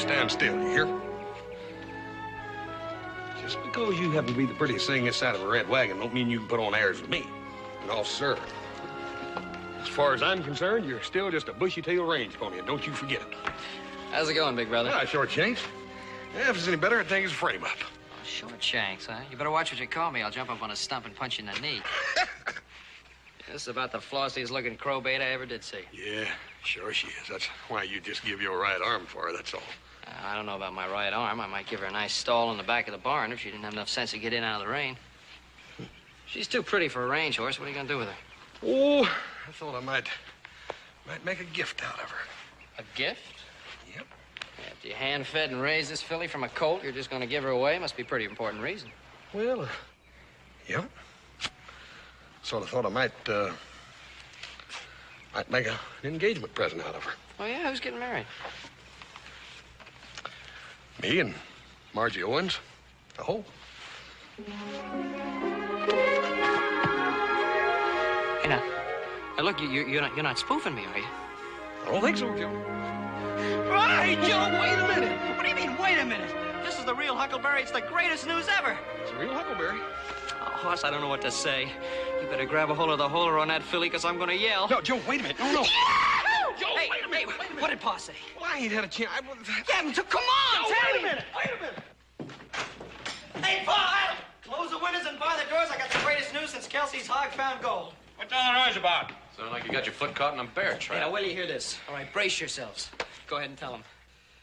stand still, you hear? Just because you happen to be the prettiest thing this side of a red wagon don't mean you can put on airs with me. No, sir. As far as I'm concerned, you're still just a bushy-tailed range pony, and don't you forget it. How's it going, big brother? Ah, short shanks. Yeah, if it's any better, I think it's a frame-up. Oh, short shanks, huh? You better watch what you call me. I'll jump up on a stump and punch you in the knee. This is about the flossiest-looking crowbait I ever did see. Yeah, sure she is. That's why you just give your right arm for her, that's all. I don't know about my right arm. I might give her a nice stall in the back of the barn if she didn't have enough sense to get in out of the rain. She's too pretty for a range horse. What are you going to do with her? Oh, I thought I might make a gift out of her. A gift? Yep. After you hand-fed and raised this filly from a colt, you're just going to give her away? Must be a pretty important reason. Well, yep. Sort of thought I might make an engagement present out of her. Oh, yeah? Who's getting married? Me and Margie Owens. Oh. Hey, now look, you're not spoofing me, are you? I don't think so, Joe. Hey, Joe, wait a minute. What do you mean, wait a minute? This is the real Huckleberry. It's the greatest news ever. It's a real Huckleberry. Oh, Hoss, I don't know what to say. You better grab a hold of the holder on that filly, because I'm going to yell. No, Joe, wait a minute. No. Joe, hey, wait a minute. Hey, what did Pa say? Well, I ain't had a chance. Yeah, so come on, Joe, tell wait me. a minute. Hey, Pa, close the windows and bar the doors. I got the greatest news since Kelsey's hog found gold. What's all the noise about? Sounds like you got your foot caught in a bear trap. Hey, now, wait till you hear this. All right, brace yourselves. Go ahead and tell them.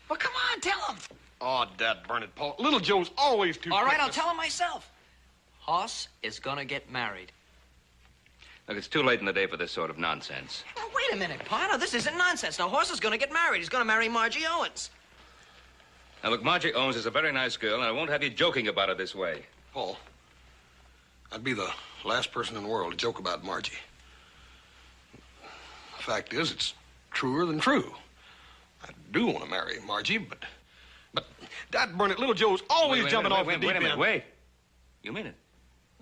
Well, come on, tell them. Oh, Dad, burn it, Paul. Little Joe's always too All right, quick I'll tell him myself. Hoss is gonna get married. Look, it's too late in the day for this sort of nonsense. Now, wait a minute, Pa. Now, this isn't nonsense. Now, Hoss is gonna get married. He's gonna marry Margie Owens. Now, look, Margie Owens is a very nice girl, and I won't have you joking about her this way. Paul, I'd be the last person in the world to joke about Margie. The fact is, it's truer than true. I do want to marry Margie, but Dad, burn it, little Joe's always jumping off the deep end. Wait. You mean it?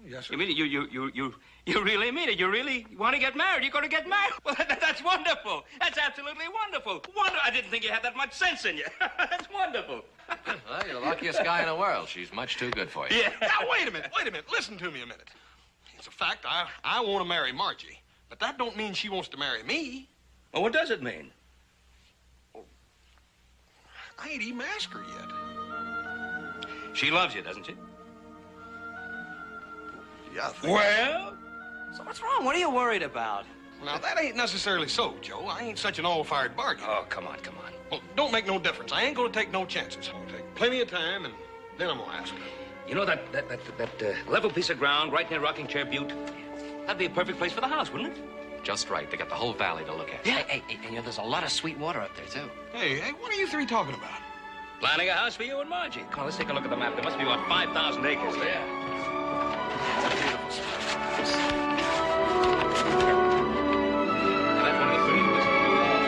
Yes, sir. You mean it? You really mean it? You really want to get married? You're going to get married? Well, that's wonderful. That's absolutely wonderful. I didn't think you had that much sense in you. That's wonderful. Well, you're the luckiest guy in the world. She's much too good for you. Yeah. Now, wait a minute. Listen to me a minute. It's a fact I want to marry Margie, but that don't mean she wants to marry me. Well, what does it mean? I ain't even asked her yet. She loves you, doesn't she? Yeah, I think. Well? So what's wrong? What are you worried about? Now, that ain't necessarily so, Joe. I ain't such an all-fired bargain. Oh, come on. Well, don't make no difference. I ain't gonna take no chances. I'll take plenty of time, and then I'm gonna ask her. You know that level piece of ground right near Rocking Chair Butte? That'd be a perfect place for the house, wouldn't it? Just right. They got the whole valley to look at. Yeah. Hey, and there's a lot of sweet water up there, too. Hey, what are you three talking about? Planning a house for you and Margie. Come on, let's take a look at the map. There must be about 5,000 acres there. Yeah. It's a beautiful spot. Now, that's one of the prettiest places in the world.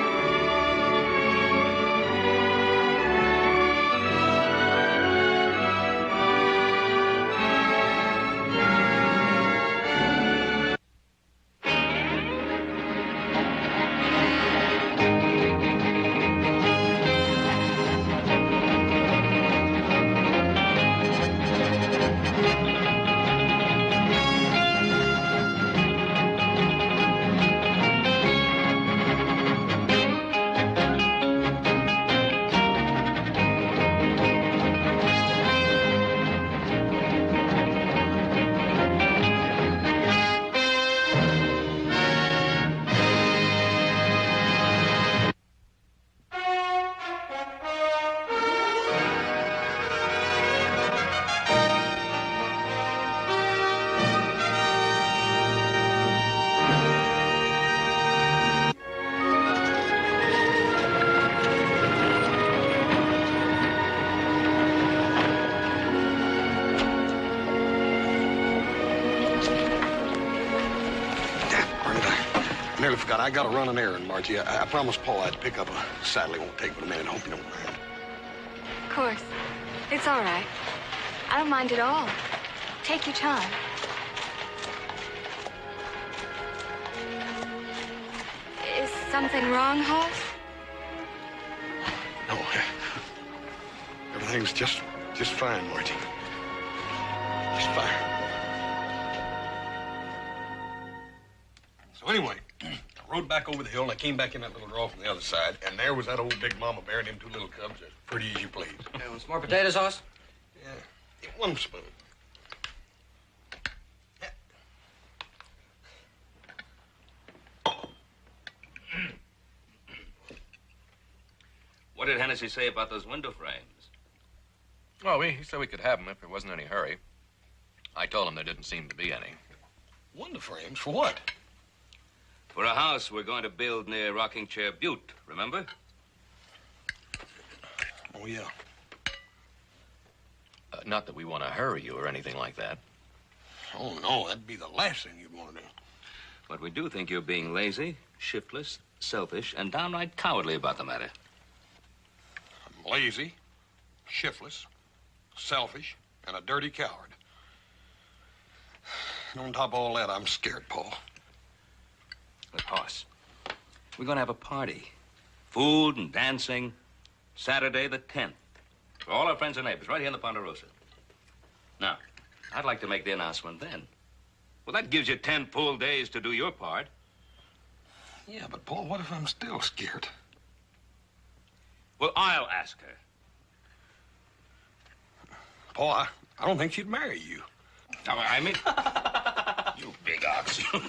Nearly forgot. I got to run an errand, Margie. I promised Paul I'd pick up a saddle. It won't take but a minute. I hope you don't mind. Of course. It's all right. I don't mind at all. Take your time. Is something wrong, Hoss? No, Everything's just fine, Margie. Just fine. So anyway, I rode back over the hill, and I came back in that little draw from the other side, and there was that old big mama bear and them two little cubs, as pretty as you please. Hey, want some more potatoes, Hoss? Yeah, get one spoon. Yeah. What did Hennessy say about those window frames? Well, he said we could have them if there wasn't any hurry. I told him there didn't seem to be any. Window frames? For what? For a house we're going to build near Rocking Chair Butte, remember? Oh, yeah. Not that we want to hurry you or anything like that. Oh, no, that'd be the last thing you'd want to do. But we do think you're being lazy, shiftless, selfish, and downright cowardly about the matter. I'm lazy, shiftless, selfish, and a dirty coward. And on top of all that, I'm scared, Paul. Look, Hoss, we're going to have a party. Food and dancing. Saturday the 10th. For all our friends and neighbors, right here in the Ponderosa. Now, I'd like to make the announcement then. Well, that gives you 10 full days to do your part. Yeah, but Paul, what if I'm still scared? Well, I'll ask her. Paul, I don't think she'd marry you. I mean, you big ox. Oh,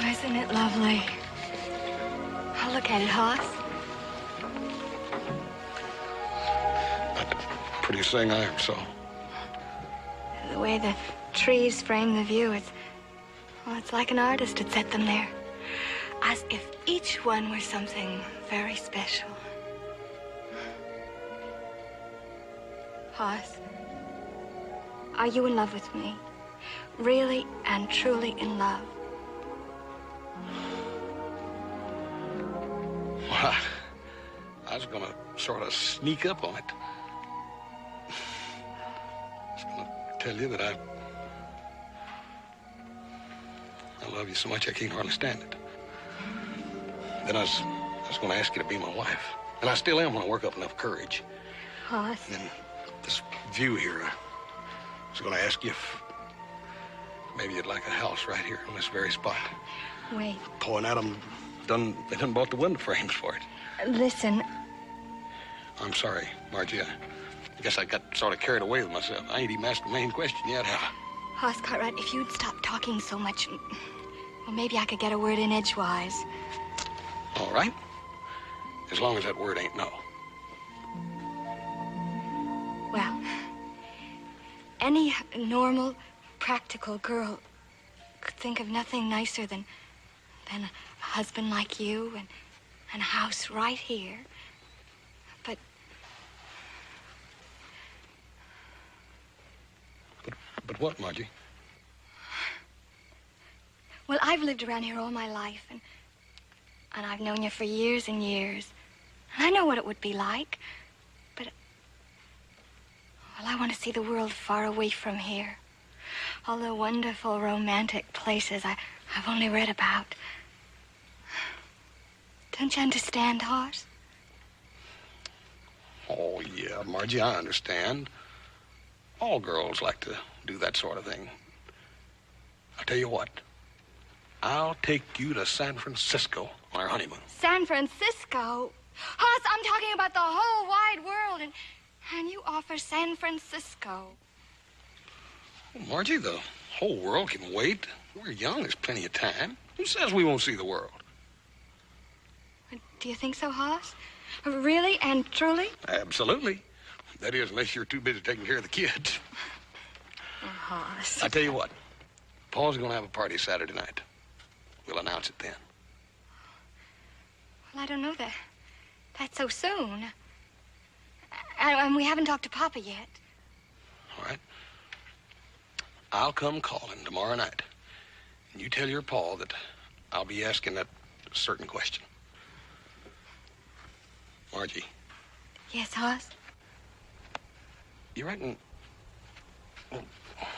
isn't it lovely? Oh, look at it, Hoss. Prettiest thing I ever saw. The way the trees frame the view, it's like an artist had set them there. As if each one were something very special. Hoss, are you in love with me? Really and truly in love? Well, I was gonna sort of sneak up on it. I was gonna tell you that I love you so much I can't hardly stand it. Then I was gonna ask you to be my wife. And I still am when I work up enough courage. Hoss. And then this view here, I was gonna ask you if maybe you'd like a house right here on this very spot. Wait. Paul and Adam they done bought the window frames for it. Listen. I'm sorry, Margie. I guess I got sort of carried away with myself. I ain't even asked the main question yet, have I? Hoss Cartwright, if you'd stop talking so much, well, maybe I could get a word in edgewise. All right. As long as that word ain't no. Well, any normal, practical girl could think of nothing nicer than a husband like you and a house right here. But what, Margie? Well, I've lived around here all my life, and I've known you for years and years. And I know what it would be like. But, well, I want to see the world far away from here. All the wonderful, romantic places I've only read about. Don't you understand, Hoss? Oh, yeah, Margie, I understand. All girls like to do that sort of thing. I'll tell you what. I'll take you to San Francisco on our honeymoon. San Francisco? Hoss, I'm talking about the whole wide world, and you offer San Francisco. Well, Margie, the whole world can wait. We're young. There's plenty of time. Who says we won't see the world? Do you think so, Hoss? Really and truly? Absolutely. That is, unless you're too busy taking care of the kids. Oh, Hoss. I tell you what. Paul's going to have a party Saturday night. We'll announce it then. Well, I don't know that. That's so soon. And we haven't talked to Papa yet. All right. I'll come calling tomorrow night. And you tell your Paul that I'll be asking that certain question. Margie. Yes, Hoss? You reckon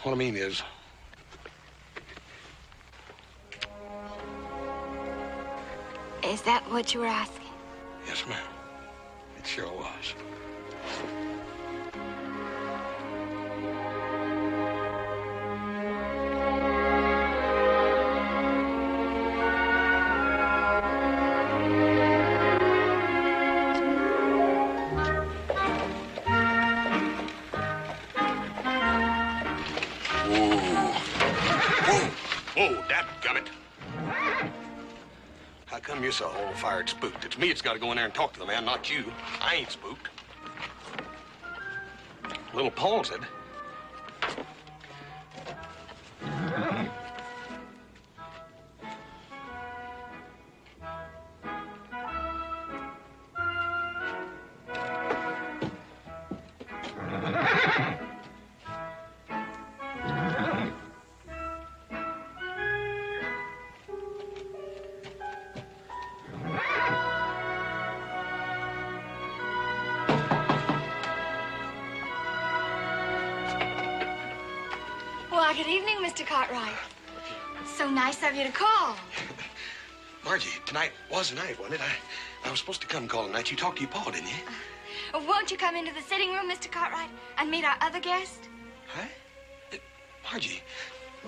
What I mean is... Is that what you were asking? Yes, ma'am. It sure was. Whoa, dadgummit. How come you're so whole-fired spooked? It's me that's got to go in there and talk to the man, not you. I ain't spooked. Little Paul said. Well, good evening, Mr. Cartwright. So nice of you to call. Margie, tonight was the night, wasn't it? I was supposed to come call tonight. You talked to your pa, didn't you? Won't you come into the sitting room, Mr. Cartwright, and meet our other guest? Huh? Margie,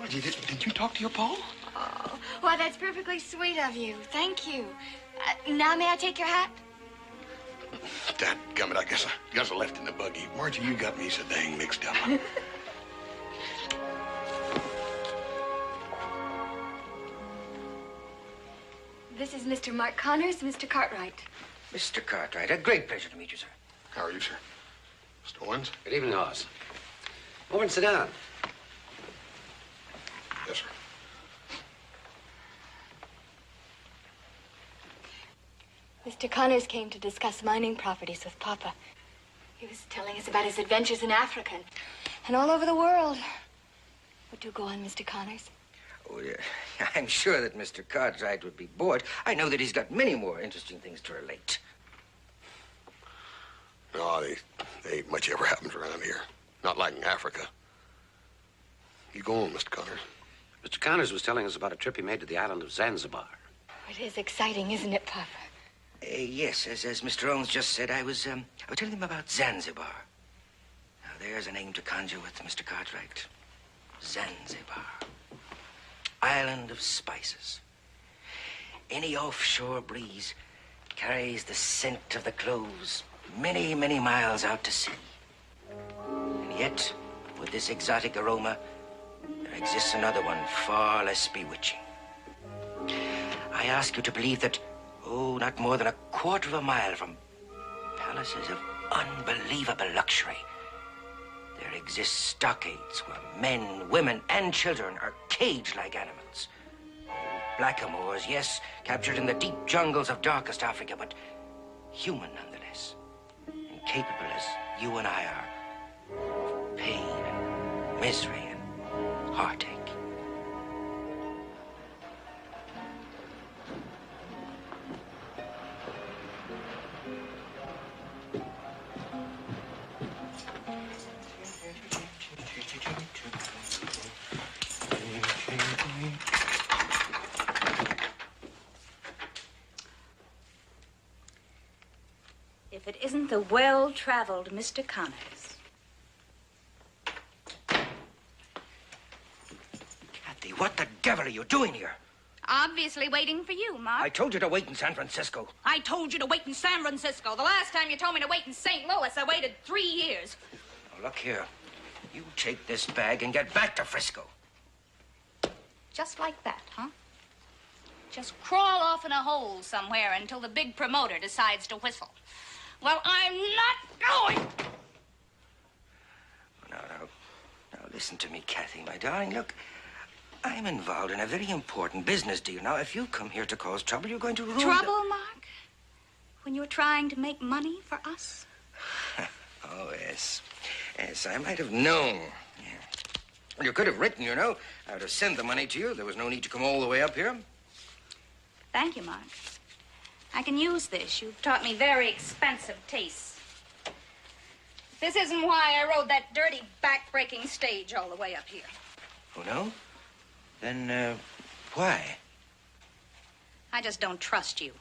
did you talk to your pa? Oh, why, that's perfectly sweet of you. Thank you. Now, may I take your hat? Dadgummit, I guess I left in the buggy. Margie, you got me so dang mixed up. This is Mr. Mark Connors, Mr. Cartwright. Mr. Cartwright, a great pleasure to meet you, sir. How are you, sir? Mr. Owens? Good evening, Oz. Over and sit down. Yes, sir. Mr. Connors came to discuss mining properties with Papa. He was telling us about his adventures in Africa and all over the world. What do go on, Mr. Connors? Oh, yeah. I'm sure that Mr. Cartwright would be bored. I know that he's got many more interesting things to relate. No, they ain't much ever happens around here. Not like in Africa. You go on, Mr. Connors. Mr. Connors was telling us about a trip he made to the island of Zanzibar. It is exciting, isn't it, Papa? Yes, as Mr. Owens just said, I was telling him about Zanzibar. Now, there's a name to conjure with, Mr. Cartwright. Zanzibar. Island of spices. Any offshore breeze carries the scent of the cloves many, many miles out to sea. And yet, with this exotic aroma, there exists another one far less bewitching. I ask you to believe that, not more than a quarter of a mile from palaces of unbelievable luxury, there exist stockades where men, women, and children are caged like animals. Blackamoors, yes, captured in the deep jungles of darkest Africa, but human nonetheless. And capable as you and I are of pain and misery and heartache. If it isn't the well-traveled Mr. Connors. Kathie, what the devil are you doing here? Obviously waiting for you, Mark. I told you to wait in San Francisco. I told you to wait in San Francisco. The last time you told me to wait in St. Louis, I waited 3 years. Now, look here. You take this bag and get back to Frisco. Just like that, huh? Just crawl off in a hole somewhere until the big promoter decides to whistle. Well, I'm not going. Now, listen to me, Kathie, my darling. Look, I'm involved in a very important business deal. Now, if you come here to cause trouble, you're going to ruin Trouble, Mark? When you're trying to make money for us? Oh, yes. Yes, I might have known. Yeah. You could have written, you know. I would have sent the money to you. There was no need to come all the way up here. Thank you, Mark. I can use this. You've taught me very expensive tastes. This isn't why I rode that dirty, back-breaking stage all the way up here. Oh, no? Then, why? I just don't trust you.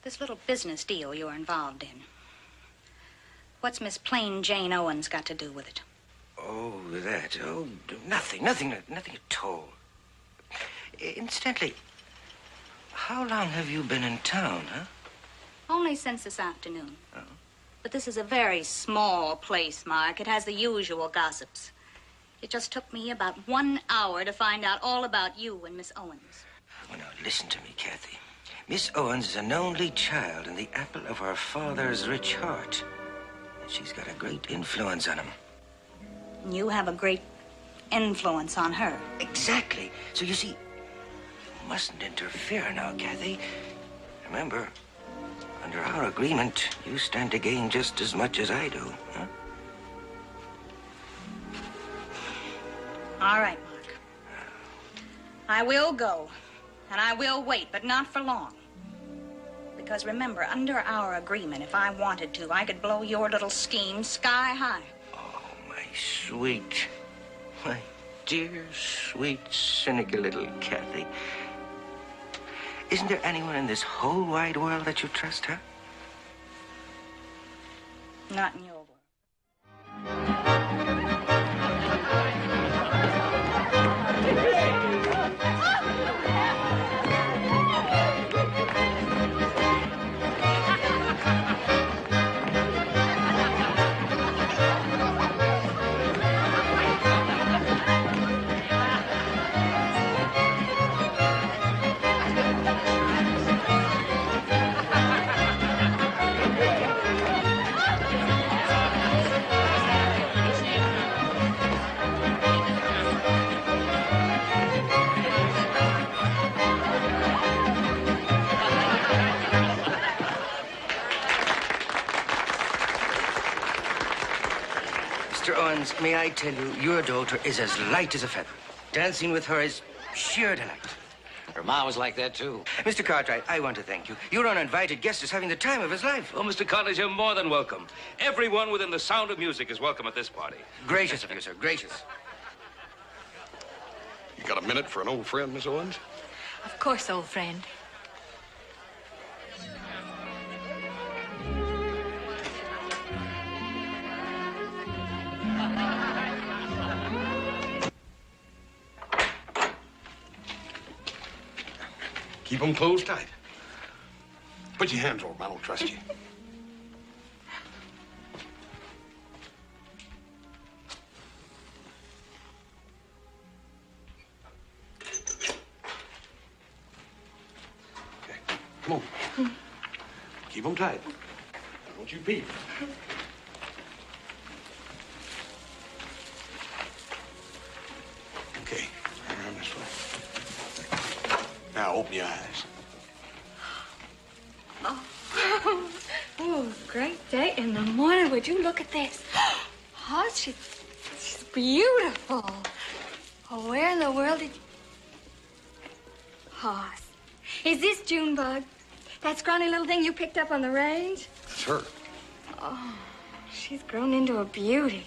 This little business deal you're involved in. What's Miss Plain Jane Owens got to do with it? Oh, that. Oh, nothing at all. Incidentally, how long have you been in town, huh? Only since this afternoon. Oh. But this is a very small place, Mark. It has the usual gossips. It just took me about 1 hour to find out all about you and Miss Owens. Well, now, listen to me, Kathie. Miss Owens is an only child and the apple of her father's rich heart. And she's got a great influence on him. You have a great influence on her. Exactly. So, you see, you mustn't interfere now, Kathie. Remember, under our agreement, you stand to gain just as much as I do, huh? All right, Mark. I will go, and I will wait, but not for long. Because remember, under our agreement, if I wanted to, I could blow your little scheme sky high. Oh, my sweet, my dear, sweet, cynical little Kathie. Isn't there anyone in this whole wide world that you trust, huh? Not in your world. Mr. Owens, may I tell you, your daughter is as light as a feather. Dancing with her is sheer delight. Her ma was like that, too. Mr. Cartwright, I want to thank you. Your uninvited guest is having the time of his life. Oh, Mr. Collins, you're more than welcome. Everyone within the sound of music is welcome at this party. Gracious of you, sir. Gracious. You got a minute for an old friend, Miss Owens? Of course, old friend. Keep them closed tight. Put your hands over them. I don't trust you. Okay, come on. Keep them tight. Don't you peep. Okay, around this way. Now, open your eyes. Oh, great day in the morning. Would you look at this? Oh, she's beautiful. Oh, where in the world did you... Oh, is this Junebug? That scrawny little thing you picked up on the range? That's her. Oh, she's grown into a beauty.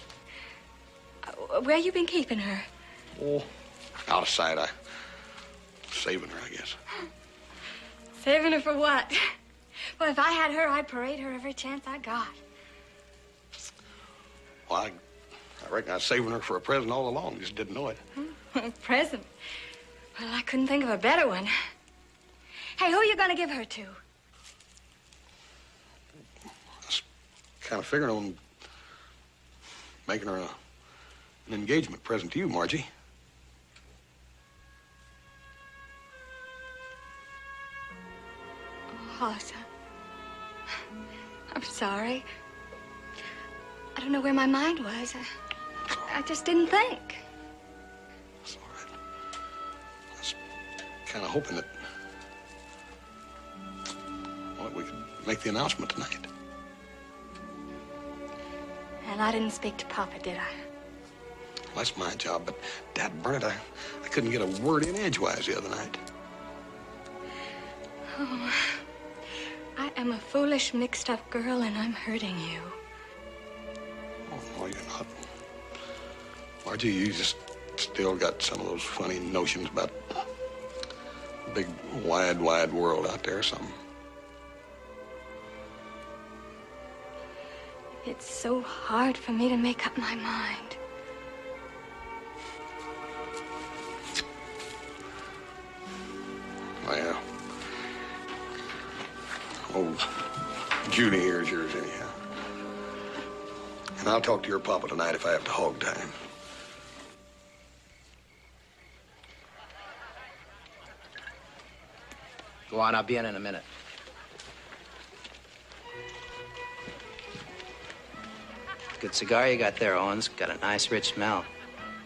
Where you been keeping her? Oh, out of sight. Saving her, I guess. Saving her for what? Well, if I had her, I'd parade her every chance I got. Well, I reckon I was saving her for a present all along. Just didn't know it. A present? Well, I couldn't think of a better one. Hey, who are you going to give her to? I was kind of figuring on making her an engagement present to you, Margie. Oh, I'm sorry. I don't know where my mind was. I just didn't think. It's all right. I was kind of hoping that, well, we could make the announcement tonight. And I didn't speak to Papa, did I? Well, that's my job, but Dad Bernard, I couldn't get a word in edgewise the other night. Oh, I am a foolish, mixed-up girl, and I'm hurting you. Oh, no, you're not. Margie, you just still got some of those funny notions about the big, wide, wide world out there or something. It's so hard for me to make up my mind. Well, old Judy here is yours anyhow. And I'll talk to your papa tonight if I have to hog time. Go on, I'll be in a minute. Good cigar you got there, Owens. Got a nice, rich smell.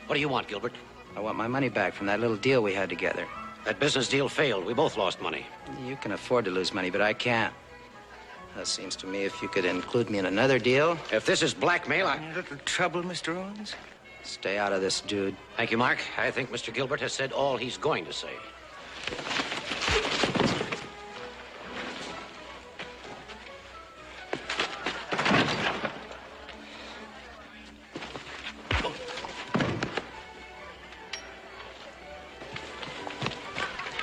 What do you want, Gilbert? I want my money back from that little deal we had together. That business deal failed. We both lost money. You can afford to lose money, but I can't. It seems to me if you could include me in another deal. If this is blackmail, A little trouble, Mr. Owens? Stay out of this, dude. Thank you, Mark. I think Mr. Gilbert has said all he's going to say.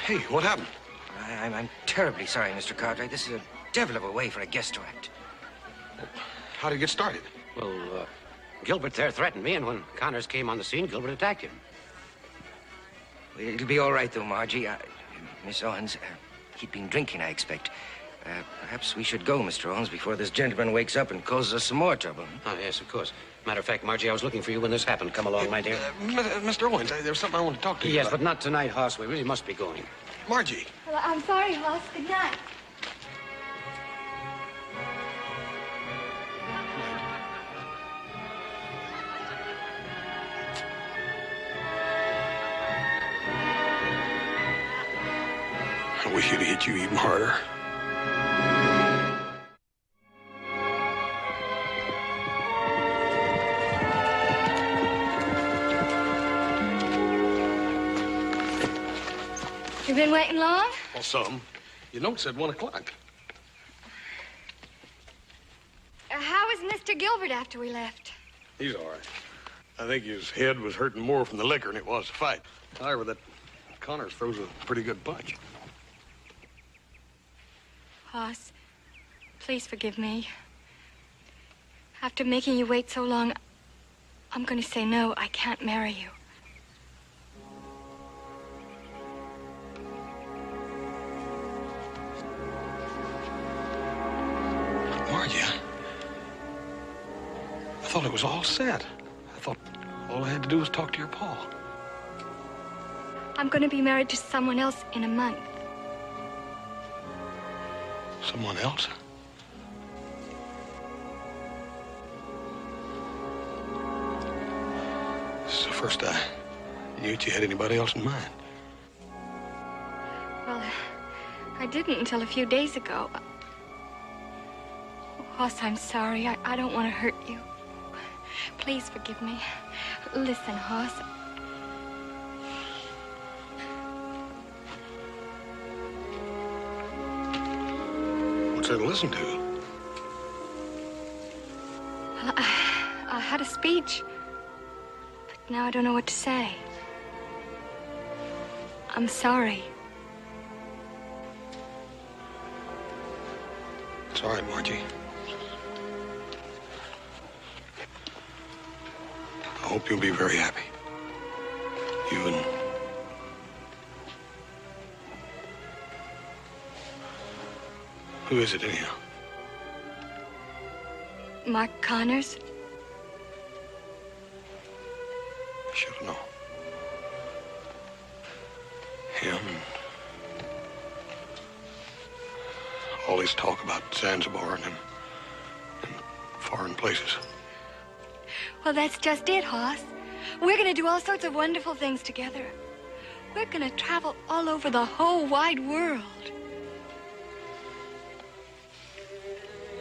Hey, what happened? I'm terribly sorry, Mr. Cartwright. This is a devil of a way for a guest to act. How did it get started? Well, Gilbert there threatened me, and when Connors came on the scene, Gilbert attacked him. It'll be all right, though, Margie. Miss Owens, he'd been drinking, I expect. Perhaps we should go, Mr. Owens, before this gentleman wakes up and causes us some more trouble. Oh, yes, of course. Matter of fact, Margie, I was looking for you when this happened. Come along, my dear. Mr. Owens, there's something I want to talk to you Yes, about. but not tonight, Hoss. We really must be going. Margie. Well, I'm sorry, Hoss. Good night. I wish he'd hit you even harder. You been waiting long? Well, some. Your note said 1 o'clock. How was Mr. Gilbert after we left? He's all right. I think his head was hurting more from the liquor than it was the fight. However, that Connors throws a pretty good punch. Hoss, please forgive me. After making you wait so long, I'm going to say no. I can't marry you. Margie, I thought it was all set. I thought all I had to do was talk to your pa. I'm going to be married to someone else in a month. Someone else? This is the first I knew that you had anybody else in mind. Well, I didn't until a few days ago. Hoss, I'm sorry. I don't want to hurt you. Please forgive me. Listen, Hoss. What's there to listen to? Well, I had a speech, but now I don't know what to say. I'm sorry. It's all right, Margie. I hope you'll be very happy. You and... Who is it, anyhow? Mark Connors? I should have known. Him and all his talk about Zanzibar and foreign places. Well, that's just it, Hoss. We're going to do all sorts of wonderful things together. We're going to travel all over the whole wide world.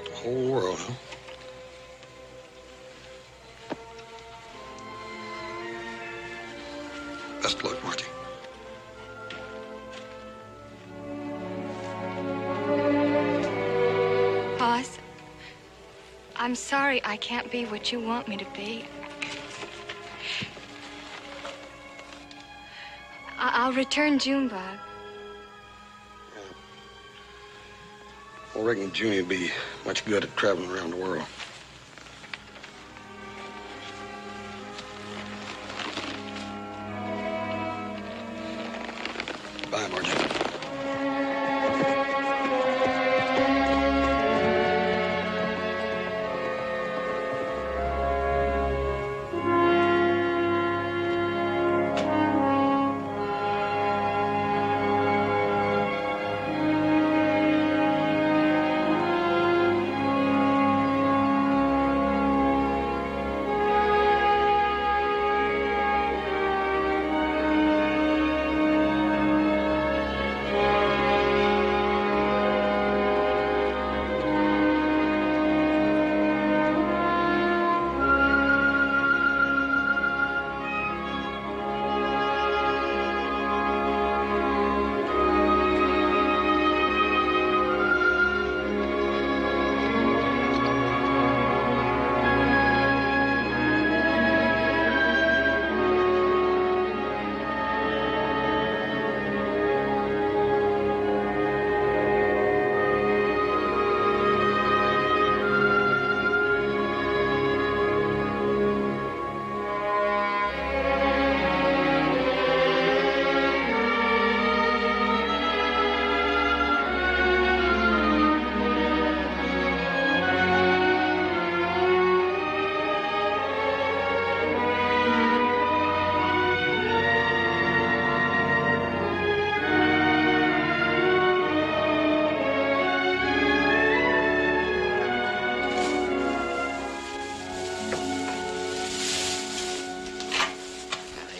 The whole world, huh? Best of luck, Margie. Hoss, I'm sorry I can't be what you want me to be. I'll return Junebug. I reckon Junie would be much good at traveling around the world. Bye, Margie.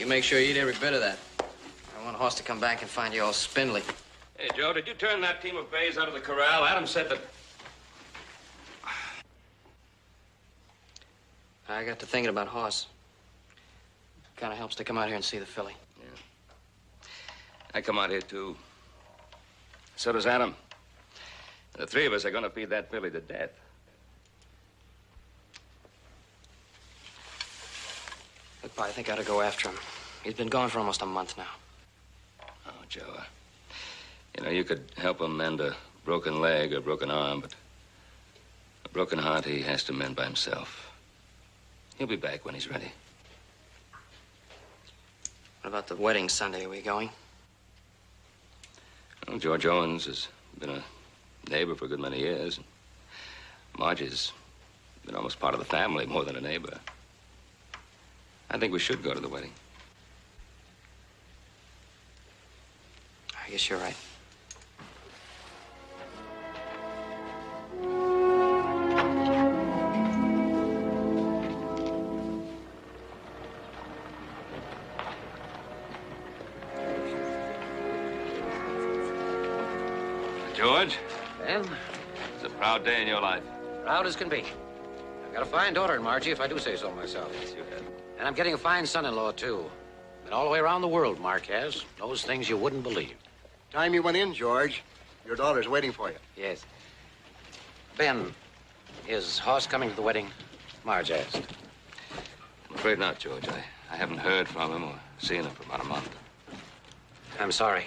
Make sure you eat every bit of that. I don't want Hoss to come back and find you all spindly. Hey, Joe, did you turn that team of bays out of the corral? Adam said that... I got to thinking about Hoss. Kind of helps to come out here and see the filly. Yeah. I come out here, too. So does Adam. The three of us are going to feed that filly to death. Look, Pa, I think I ought to go after him. He's been gone for almost a month now. Oh, Joe, you know, you could help him mend a broken leg or broken arm, but a broken heart he has to mend by himself. He'll be back when he's ready. What about the wedding Sunday? Are we going? Well, George Owens has been a neighbor for a good many years. Margie's been almost part of the family more than a neighbor. I think we should go to the wedding. I guess you're right. George, Ben? it's a proud day in your life. Proud as can be. I've got a fine daughter in Margie, if I do say so myself. Yes, you have. And I'm getting a fine son-in-law, too. Been all the way around the world, Mark has. Knows things you wouldn't believe. Time you went in, George. Your daughter's waiting for you. Yes. Ben, is Hoss coming to the wedding? Marge asked. I'm afraid not, George. I haven't heard from him or seen him for about a month. I'm sorry.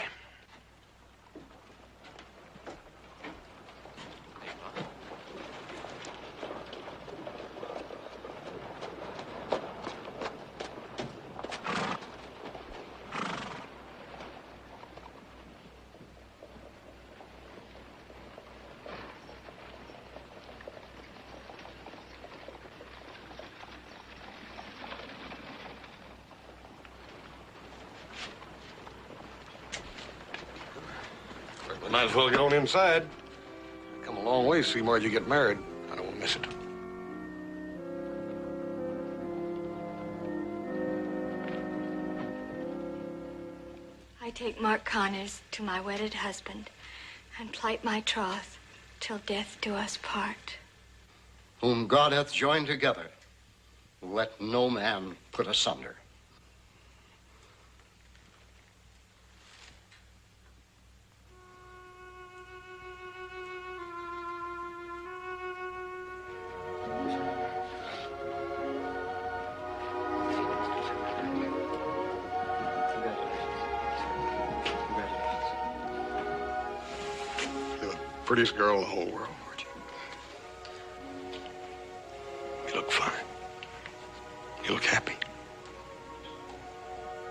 We might as well get on inside. Come a long way to see Margie get married. I don't want to miss it. I take Mark Connors to my wedded husband and plight my troth till death do us part. Whom God hath joined together, let no man put asunder. Prettiest girl in the whole world, Margie. You look fine. You look happy.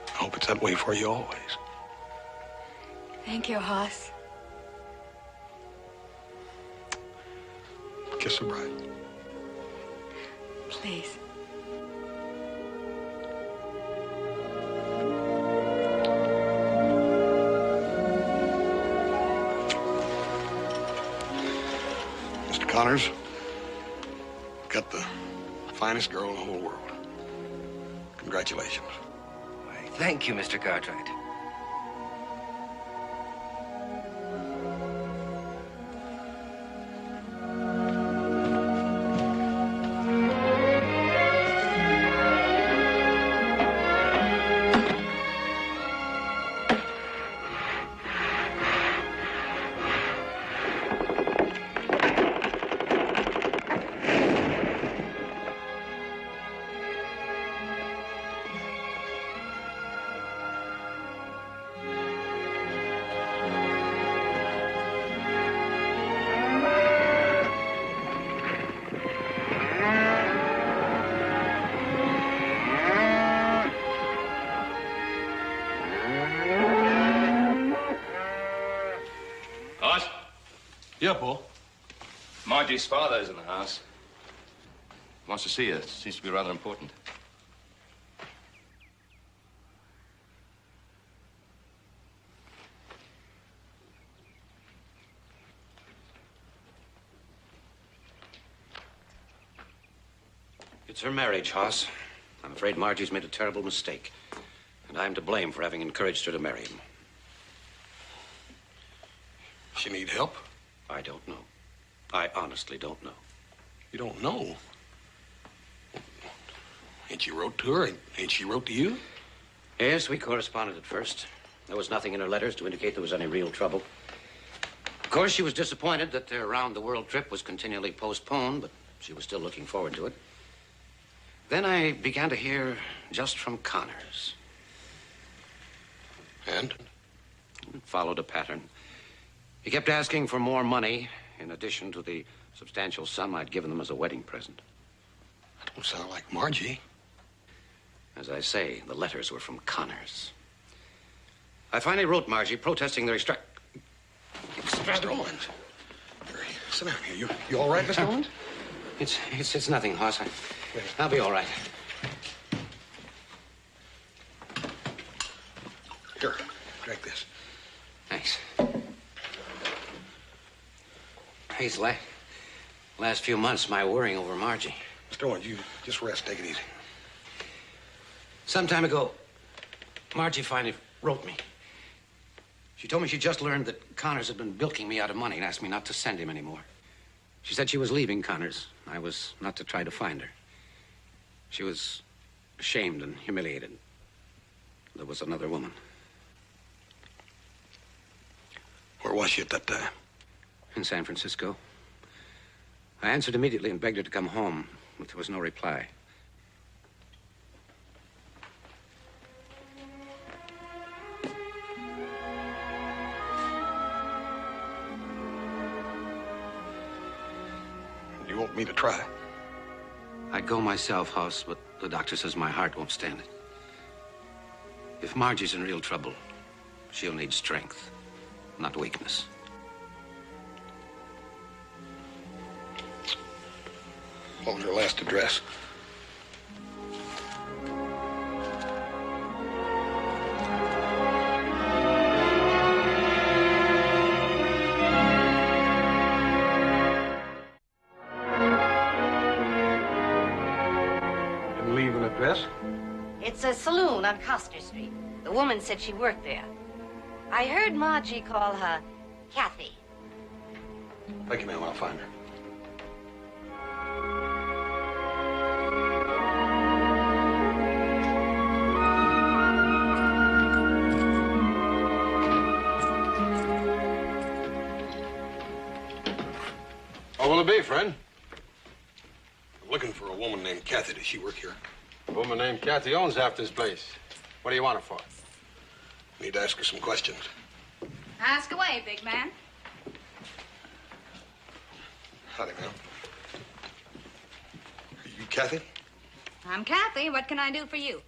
I hope it's that way for you always. Thank you, Hoss. Kiss the bride. Please. Mr. Connors, got the finest girl in the whole world. Congratulations. Why, thank you, Mr. Cartwright. Yeah, Paul. Margie's father's in the house. Wants to see you. Seems to be rather important. It's her marriage, Hoss. I'm afraid Margie's made a terrible mistake. And I'm to blame for having encouraged her to marry him. She need help? I don't know. I honestly don't know. You don't know? Ain't she wrote to her? Ain't she wrote to you? Yes, we corresponded at first. There was nothing in her letters to indicate there was any real trouble. Of course, she was disappointed that their round-the-world trip was continually postponed, but she was still looking forward to it. Then I began to hear just from Connors. And? It followed a pattern. He kept asking for more money in addition to the substantial sum I'd given them as a wedding present. That don't sound like Margie. As I say, the letters were from Connors. I finally wrote Margie protesting their extravagant. Mr. Owens. Hurry, sit down here. You all right, Mr. Owens? It's nothing, Hoss. I'll be all right. Here, drink this. Thanks. These last few months, my worrying over Margie. Mr. Owens, you just rest. Take it easy. Some time ago, Margie finally wrote me. She told me she just learned that Connors had been bilking me out of money and asked me not to send him anymore. She said she was leaving Connors. I was not to try to find her. She was ashamed and humiliated. There was another woman. Where was she at that time? In San Francisco. I answered immediately and begged her to come home, but there was no reply. You want me to try? I'd go myself, Hoss, but the doctor says my heart won't stand it. If Margie's in real trouble, she'll need strength, not weakness. What was her last address? Didn't leave an address? It's a saloon on Coster Street. The woman said she worked there. I heard Margie call her Kathie. Thank you, ma'am. I'll find her. What will it be, friend? I'm looking for a woman named Kathie. Does she work here? A woman named Kathie owns half this place. What do you want her for? Need to ask her some questions. Ask away, big man. Howdy, ma'am. Are you Kathie? I'm Kathie. What can I do for you?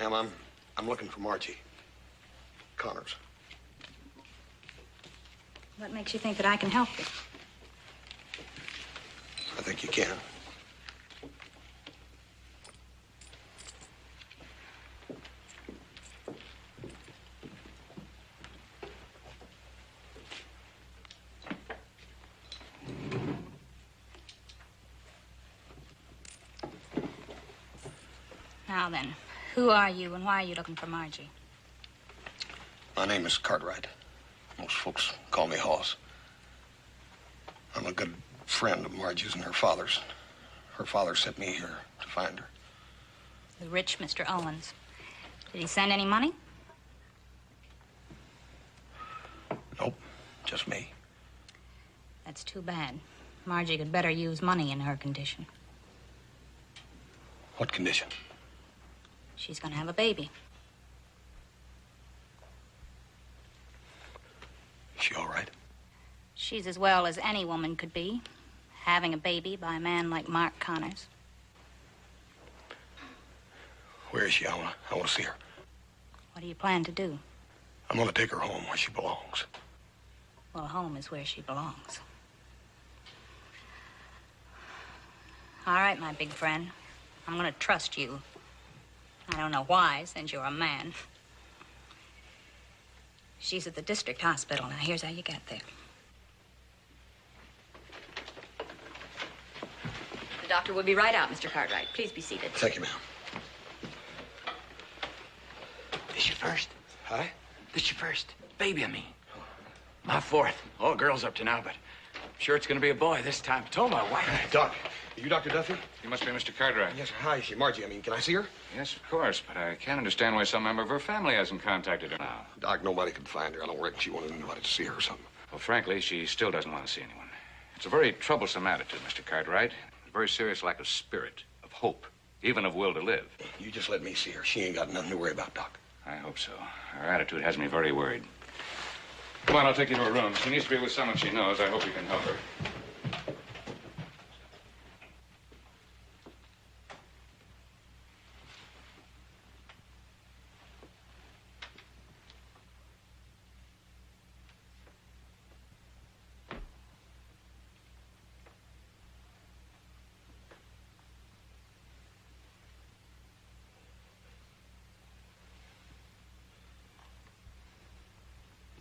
Ma'am, I'm looking for Margie Connors. What makes you think that I can help you? I think you can. Now then, who are you and why are you looking for Margie? My name is Cartwright. Most folks call me Hoss. I'm a good friend of Margie's and her father's. Her father sent me here to find her. The rich Mr. Owens. Did he send any money? Nope, just me. That's too bad. Margie could better use money in her condition. What condition? She's gonna have a baby. Is she all right? She's as well as any woman could be, having a baby by a man like Mark Connors. Where is she? I want to see her. What do you plan to do? I'm going to take her home where she belongs. Well, home is where she belongs. All right, my big friend. I'm gonna trust you. I don't know why, since you're a man. She's at the district hospital. Now, here's how you get there. The doctor will be right out, Mr. Cartwright. Please be seated. Thank you, ma'am. This your first? Hi? This your first? Baby, I mean. My fourth. All girls up to now, but I'm sure it's gonna be a boy this time. Told my wife. Doc, are you Dr. Duffy? You must be Mr. Cartwright. Yes, sir. Hi, is she Margie? I mean, can I see her? Yes, of course, but I can't understand why some member of her family hasn't contacted her now. Doc, nobody could find her. I don't reckon she wanted anybody to see her or something. Well, frankly, she still doesn't want to see anyone. It's a very troublesome attitude, Mr. Cartwright. A very serious lack of spirit, of hope, even of will to live. You just let me see her. She ain't got nothing to worry about, Doc. I hope so. Her attitude has me very worried. Come on, I'll take you to her room. She needs to be with someone she knows. I hope you can help her.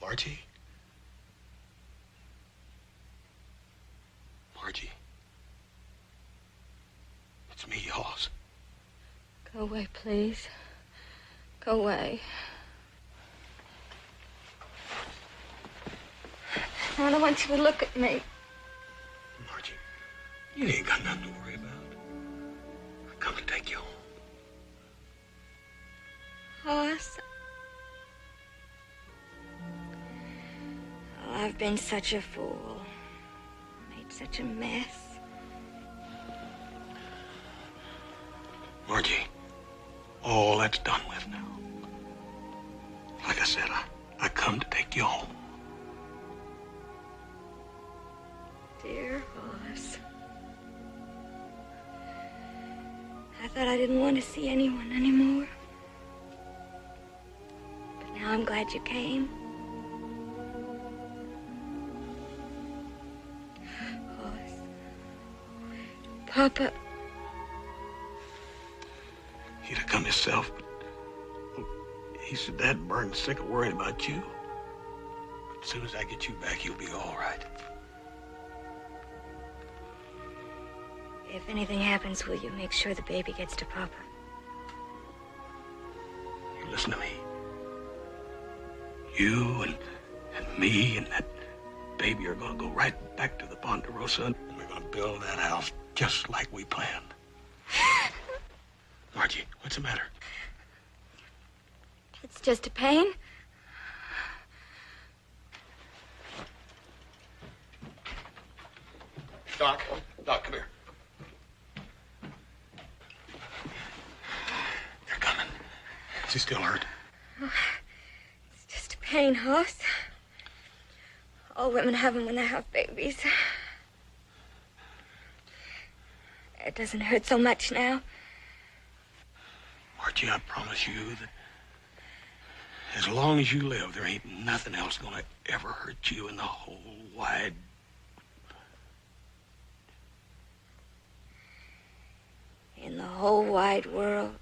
Margie? Margie? It's me, Hoss. Go away, please. Go away. I don't want you to look at me. Margie, you ain't got nothing to worry about. I come to take you home. Hoss. Oh, I've been such a fool. Made such a mess. Margie, all that's done with now. Like I said, I come to take you home. Dear Hoss. I thought I didn't want to see anyone anymore. But now I'm glad you came. Hoss. Papa. He'd have come himself, but he said Dad burned sick of worrying about you. But as soon as I get you back, you'll be all right. If anything happens, will you make sure the baby gets to Papa? You listen to me. You and me and that baby are going to go right back to the Ponderosa, and we're going to build that house just like we planned. Margie, what's the matter? It's just a pain. Doc, come here. They're coming. Is he still hurt? Oh, it's just a pain, Hoss. All women have them when they have babies. It doesn't hurt so much now. Margie, I promise you that as long as you live, there ain't nothing else gonna ever hurt you in the whole wide... In the whole wide world.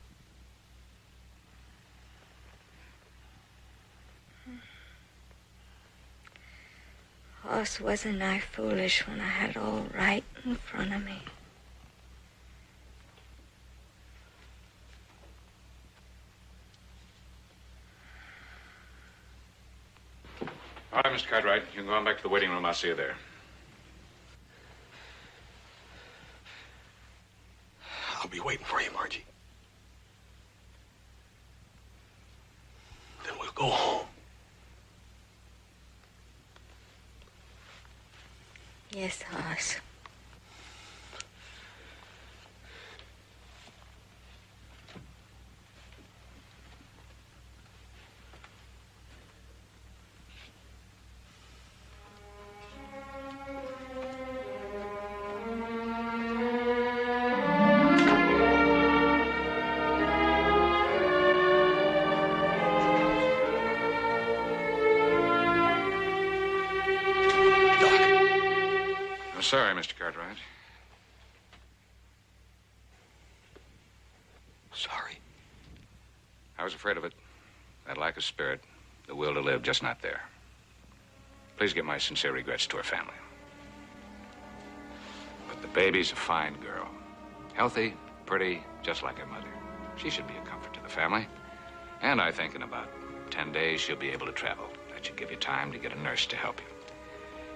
Hoss, wasn't I foolish when I had it all right in front of me? All right, Mr. Cartwright, you can go on back to the waiting room. I'll see you there. I'll be waiting for you, Margie. Then we'll go home. Yes, Hoss. I'm sorry, Mr. Cartwright. Sorry. I was afraid of it. That lack of spirit, the will to live, just not there. Please give my sincere regrets to her family. But the baby's a fine girl. Healthy, pretty, just like her mother. She should be a comfort to the family. And I think in about 10 days, she'll be able to travel. That should give you time to get a nurse to help you.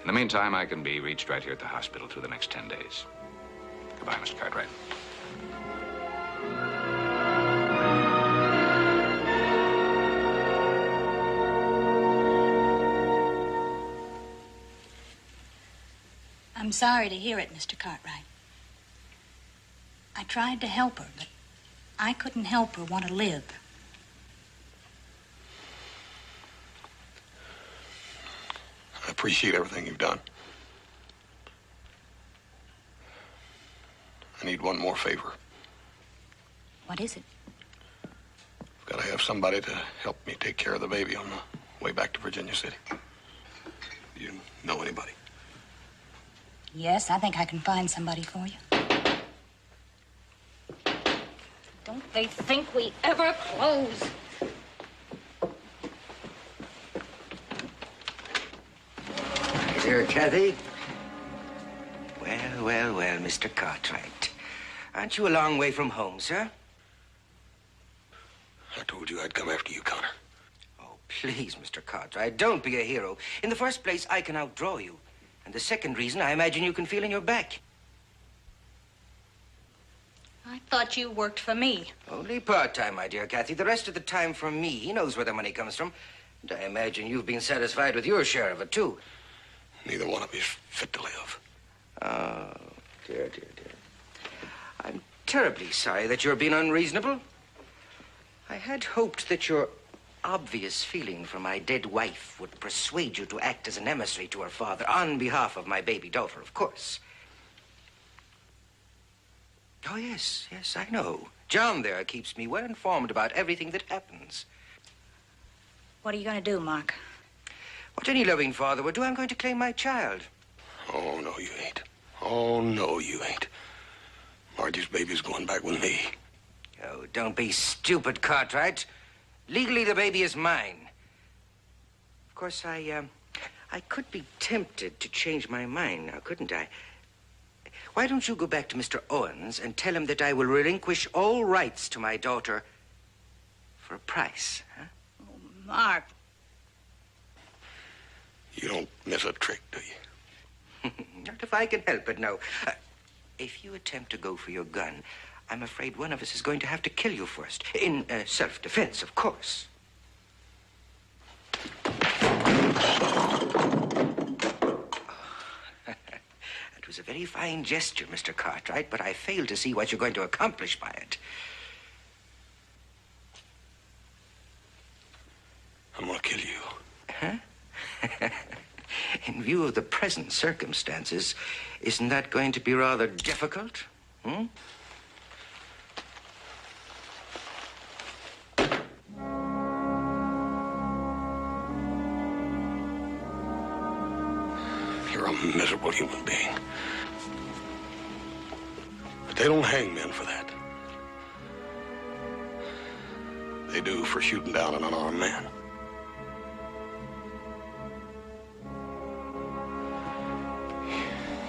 In the meantime, I can be reached right here at the hospital through the next 10 days. Goodbye, Mr. Cartwright. I'm sorry to hear it, Mr. Cartwright. I tried to help her, but I couldn't help her want to live. I appreciate everything you've done. I need one more favor. What is it? I've got to have somebody to help me take care of the baby on the way back to Virginia City. Do you know anybody? Yes, I think I can find somebody for you. Don't they think we ever close? Dear Kathie. Well, Mr. Cartwright. Aren't you a long way from home, sir? I told you I'd come after you, Connor. Oh, please, Mr. Cartwright, don't be a hero. In the first place, I can outdraw you. And the second reason, I imagine you can feel in your back. I thought you worked for me. Only part-time, my dear Kathie. The rest of the time from me. He knows where the money comes from. And I imagine you've been satisfied with your share of it, too. Neither one of you's fit to live. Oh, dear. I'm terribly sorry that you're being unreasonable. I had hoped that your obvious feeling for my dead wife would persuade you to act as an emissary to her father on behalf of my baby daughter, of course. Oh, yes, I know. John there keeps me well informed about everything that happens. What are you going to do, Mark? What any loving father would do, I'm going to claim my child. Oh, no, you ain't. Oh, no, you ain't. Margie's baby's going back with me. Oh, don't be stupid, Cartwright. Legally, the baby is mine. Of course, I could be tempted to change my mind now, couldn't I? Why don't you go back to Mr. Owens and tell him that I will relinquish all rights to my daughter for a price, huh? Oh, Mark. You don't miss a trick, do you? Not if I can help it, no. If you attempt to go for your gun, I'm afraid one of us is going to have to kill you first. In self-defense, of course. That was a very fine gesture, Mr. Cartwright, but I fail to see what you're going to accomplish by it. I'm gonna kill you. Huh? In view of the present circumstances, isn't that going to be rather difficult? Hmm? You're a miserable human being. But they don't hang men for that. They do for shooting down an unarmed man.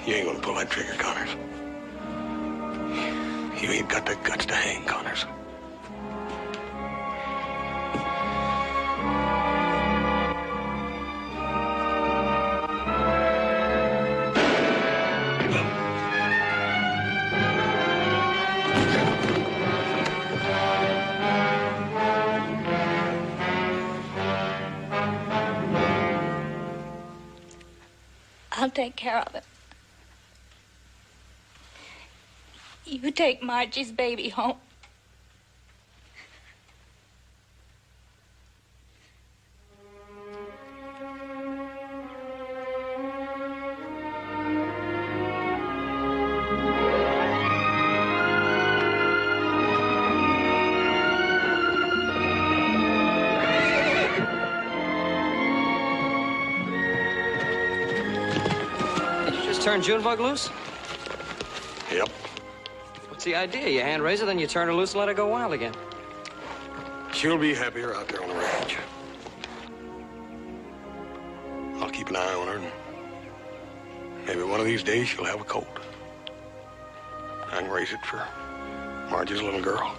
You ain't gonna pull that trigger, Connors. You ain't got the guts to hang, Connors. I'll take care of it. You take Margie's baby home. Turn Junebug loose? Yep. What's the idea? You hand raise her, then you turn her loose and let her go wild again. She'll be happier out there on the range. I'll keep an eye on her, and maybe one of these days she'll have a colt. I can raise it for Margie's little girl.